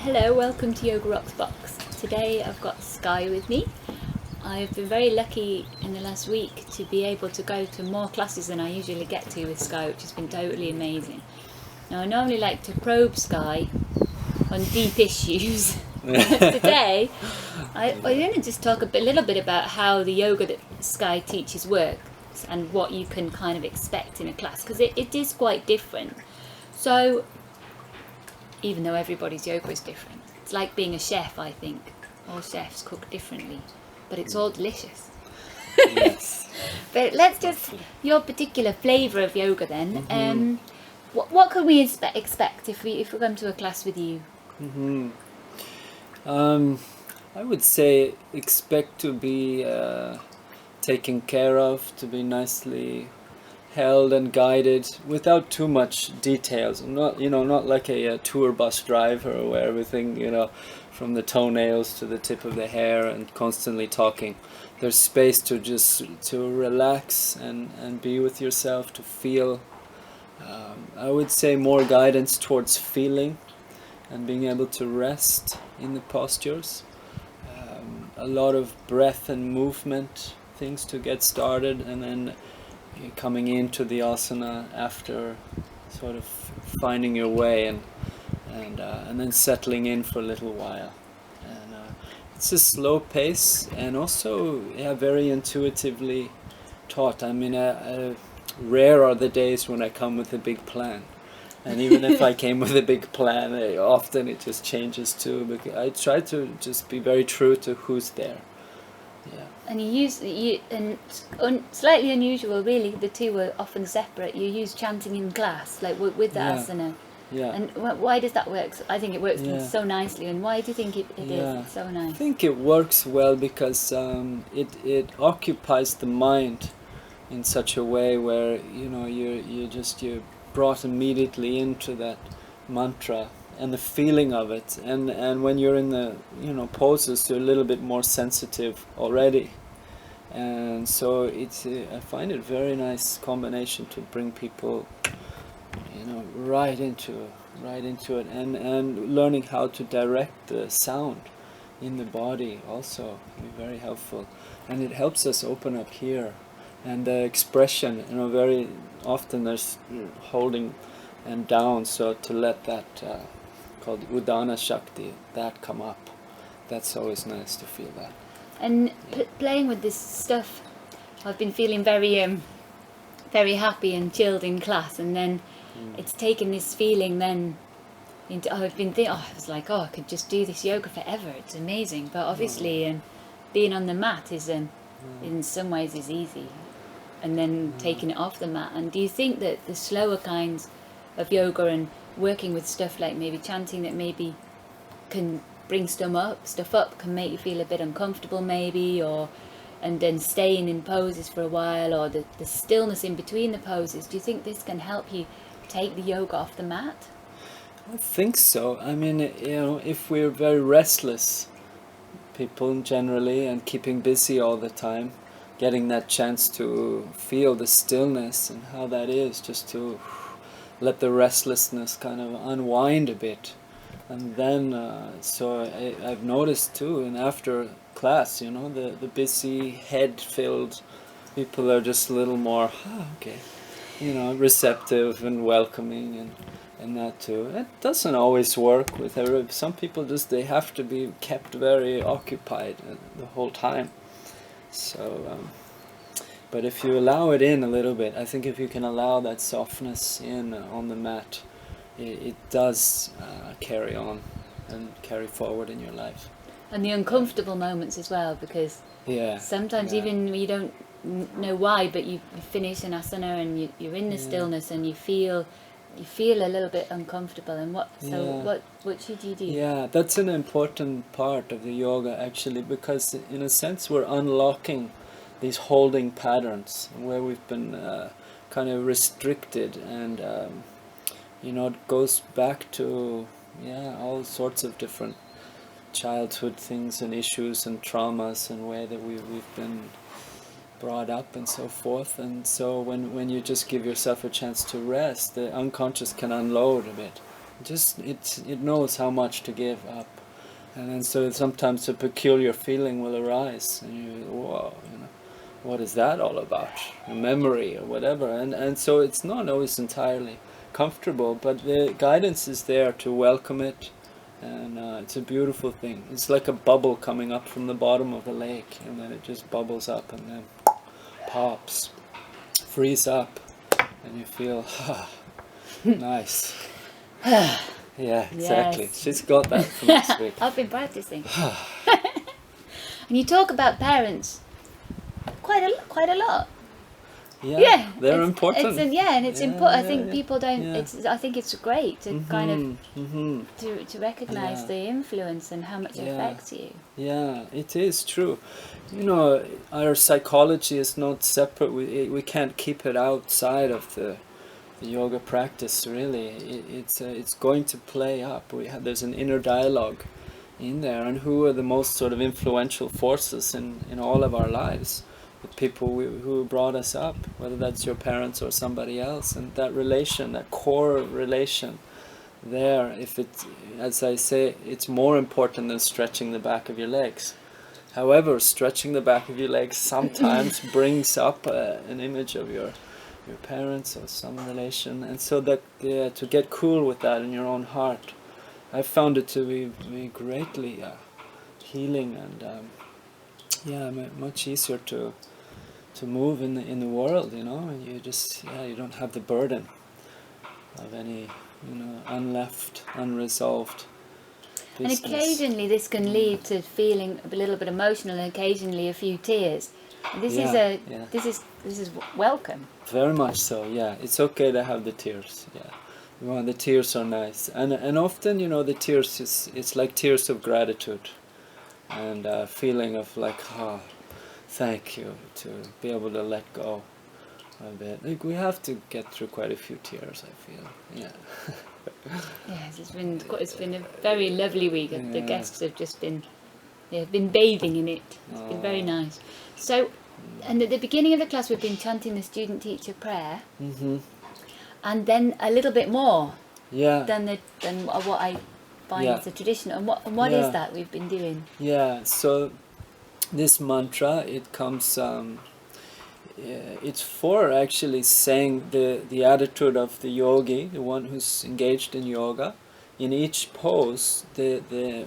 Hello, welcome to Yoga Rocks Box. Today I've got Sky with me. I've been very lucky in the last week to be able to go to more classes than I usually get to with Sky, which has been totally amazing. Now I normally like to probe Sky on deep issues. Today I'm going to just talk a little bit about how the yoga that Sky teaches works and what you can kind of expect in a class, because it is quite different. So even though everybody's yoga is different. It's like being a chef, I think. All chefs cook differently, but it's all delicious. Yes. But let's just, your particular flavour of yoga then. What can we expect if we come to a class with you? I would say expect to be taken care of, to be nicely held and guided without too much details. Not like a tour bus driver where everything, from the toenails to the tip of the hair and constantly talking. There's space to relax and be with yourself, to feel. I would say more guidance towards feeling and being able to rest in the postures. A lot of breath and movement, things to get started, and then coming into the asana after sort of finding your way and then settling in for a little while. And it's a slow pace and also very intuitively taught. I mean, rare are the days when I come with a big plan. And even if I came with a big plan, often it just changes too. Because I try to just be very true to who's there. Yeah. And slightly unusual, really. The two are often separate. You use chanting in class, like with the asana. Yeah. And why does that work? I think it works so nicely. And why do you think it is? It's so nice. I think it works well because it occupies the mind in such a way where you're brought immediately into that mantra and the feeling of it, and when you're in the poses, you're a little bit more sensitive already, and so it's I find it a very nice combination to bring people right into it, and learning how to direct the sound in the body also be very helpful, and it helps us open up here. And the expression, very often there's holding and down, so to let that called Udana Shakti, that come up, that's always nice to feel that. And playing with this stuff, I've been feeling very very happy and chilled in class, and then it's taken this feeling then into, I was like, I could just do this yoga forever, it's amazing. But obviously being on the mat is in some ways is easy, and then taking it off the mat. And do you think that the slower kinds of yoga and working with stuff like maybe chanting that maybe can bring stuff up can make you feel a bit uncomfortable maybe, and then staying in poses for a while, or the stillness in between the poses, do you think this can help you take the yoga off the mat? I think so. I mean, if we're very restless people generally and keeping busy all the time, getting that chance to feel the stillness and how that is, just to let the restlessness kind of unwind a bit. And then, I've noticed too, and after class, the busy, head-filled people are just a little more, receptive and welcoming, and that too. It doesn't always work with everybody. Some people they have to be kept very occupied the whole time. So, but if you allow it in a little bit, I think if you can allow that softness in on the mat, it does carry on and carry forward in your life. And the uncomfortable moments as well, because sometimes even when you don't know why, but you finish an asana and you're in the stillness and you feel a little bit uncomfortable. And what should you do? Yeah, that's an important part of the yoga actually, because in a sense we're unlocking these holding patterns where we've been kind of restricted, and it goes back to all sorts of different childhood things and issues and traumas and way that we've been brought up and so forth. And so when you just give yourself a chance to rest, the unconscious can unload a bit just it knows how much to give up. And then so sometimes a peculiar feeling will arise, and you, whoa, what is that all about? A memory or whatever. And so it's not always entirely comfortable, but the guidance is there to welcome it, and it's a beautiful thing. It's like a bubble coming up from the bottom of the lake, and then it just bubbles up and then pops, frees up, and you feel, nice. Yeah, exactly. Yes. She's got that from this week. I've been practicing. And you talk about parents quite a lot. Yeah, they're important. And it's important. I think yeah. people don't. Yeah. I think it's great to kind of to recognise Yeah. the influence and how much it Yeah. affects you. Yeah, it is true. Our psychology is not separate. We can't keep it outside of the yoga practice. Really, it's going to play up. There's an inner dialogue in there, and who are the most sort of influential forces in all of our lives? The people who brought us up, whether that's your parents or somebody else, and that relation, that core relation there, if it's, as I say, it's more important than stretching the back of your legs. However, stretching the back of your legs sometimes brings up an image of your parents or some relation, and so that to get cool with that in your own heart, I found it to be greatly healing, and much easier to move in the world, and you just you don't have the burden of any unresolved business. And occasionally this can lead to feeling a little bit emotional, and occasionally a few tears. And this is welcome. Very much so. Yeah, it's okay to have the tears. Yeah, the tears are nice, and often the tears it's like tears of gratitude, and a feeling of like thank you, to be able to let go a bit. Like we have to get through quite a few tears, I feel. Yeah. Yes, it's been a very lovely week. The guests have just been bathing in it. It's been very nice. So, and at the beginning of the class, we've been chanting the student-teacher prayer, and then a little bit more than what I find is the tradition. And what is that we've been doing? Yeah. So this mantra, it comes. It's for actually saying the attitude of the yogi, the one who's engaged in yoga. In each pose, the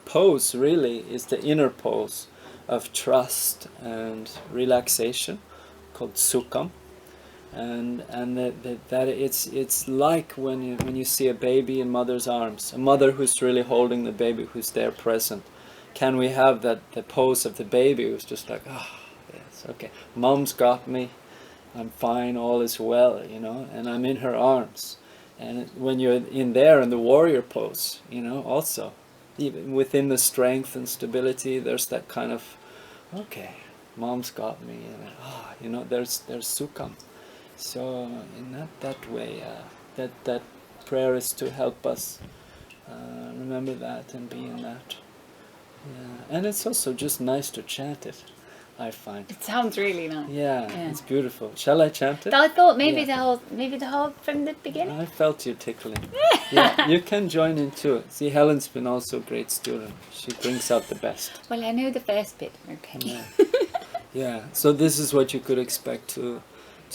pose really is the inner pose of trust and relaxation, called sukham, and that it's like when you see a baby in mother's arms, a mother who's really holding the baby, who's there present. Can we have the pose of the baby who's just like, yes, okay, mom's got me, I'm fine, all is well, and I'm in her arms. And when you're in the warrior pose, also, even within the strength and stability, there's that kind of, okay, mom's got me, and there's sukham. So in that way, that prayer is to help us remember that and be in that. Yeah. And it's also just nice to chant it, I find. It sounds really nice. Yeah, it's beautiful. Shall I chant it? I thought maybe the whole from the beginning. I felt you tickling. Yeah, you can join in too. See, Helen's been also a great student. She brings out the best. Well, I know the first bit. Okay. Yeah. Yeah. So this is what you could expect to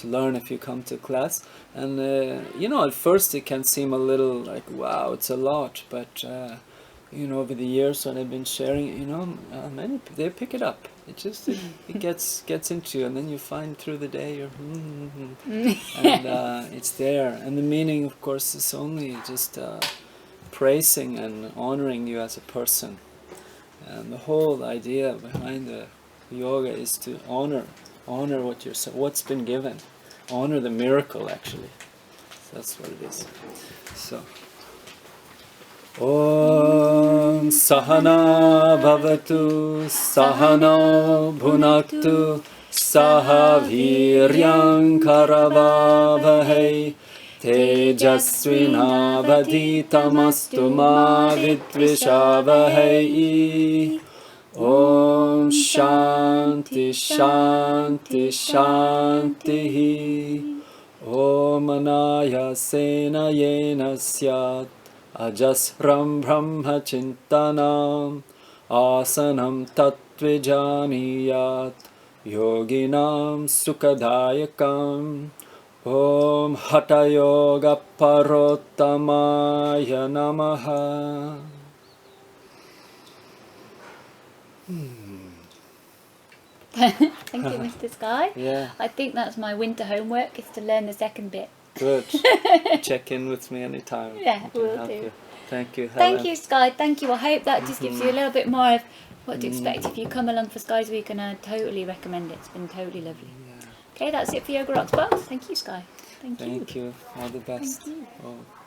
learn if you come to class. And at first it can seem a little like, wow, it's a lot, but over the years when I've been sharing, many people, they pick it up. It just it gets into you, and then you find through the day you're and it's there. And the meaning, of course, is only just praising and honoring you as a person. And the whole idea behind the yoga is to honor what's been given, honor the miracle actually. So that's what it is. So. Om Sahana Bhavatu Sahana Bhunaktu Saha Viryam Karavavahai Tejasvinavaditamastu ma vidvishavahai. Om Shanti Shanti Shanti. Om Anaya Sena Yena Syat ajasram brahma chintanam asanam tatvijaniyat yoginam sukadayakam om hatha yoga parottamaya namaha. Thank you, Mr. Sky. Yeah, I think that's my winter homework, is to learn the second bit. good. Check in with me anytime. Yeah, I can will help do. you. Thank you, Helen. Thank you, Sky. Thank you. I hope that just gives you a little bit more of what to expect if you come along for Sky's Week, and I totally recommend it. It's been totally lovely. Yeah. Okay, that's it for Yoga Rocks Box. Thank you, Sky. Thank you. Thank you. All the best. Thank you. Oh.